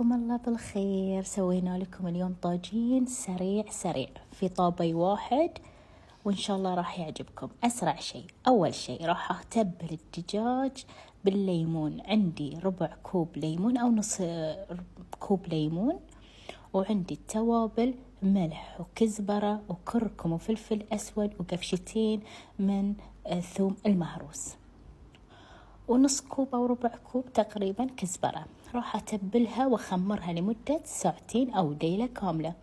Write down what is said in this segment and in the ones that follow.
مساكم الله بالخير. سوينا لكم اليوم طاجين سريع في طابي واحد، وإن شاء الله راح يعجبكم. أسرع شيء، أول شيء راح أتبل الدجاج بالليمون. عندي ربع كوب ليمون أو نص كوب ليمون، وعندي التوابل ملح وكزبرة وكركم وفلفل أسود وقفشتين من ثوم المهروس، ونص كوب أو ربع كوب تقريبا كزبرة. راح أتبلها وأخمرها لمدة ساعتين أو ليلة كاملة.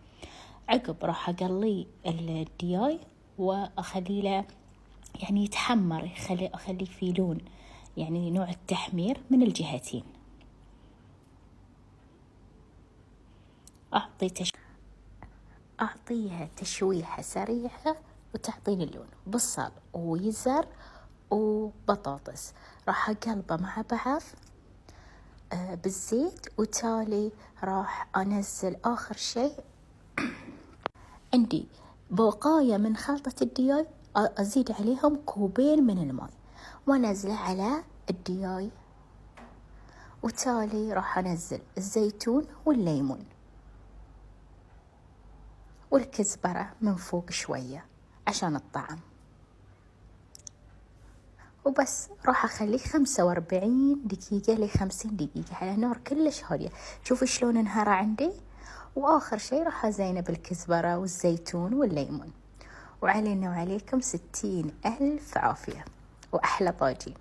عقب راح أقلي الدياي وأخليه له يعني يتحمر، أخليه فيه لون، يعني نوع التحمير من الجهتين. أعطيها تشويحة سريعة وتعطيني اللون. بصل ويزر وبطاطس راح أقلبه مع بعض بالزيت، وتالي راح أنزل آخر شيء عندي بقايا من خلطة الدياي، أزيد عليهم كوبين من الماء وأنزله على الدياي، وتالي راح أنزل الزيتون والليمون والكزبرة من فوق شوية عشان الطعم، وبس. راح أخليه 45 دقيقة ل50 دقيقة على نار كلش هادية. شوفوا شلون انهرى عندي. وآخر شيء راح أزينه بالكزبرة والزيتون والليمون. وعلينا وعليكم 60 ألف عافية وأحلى طاجين.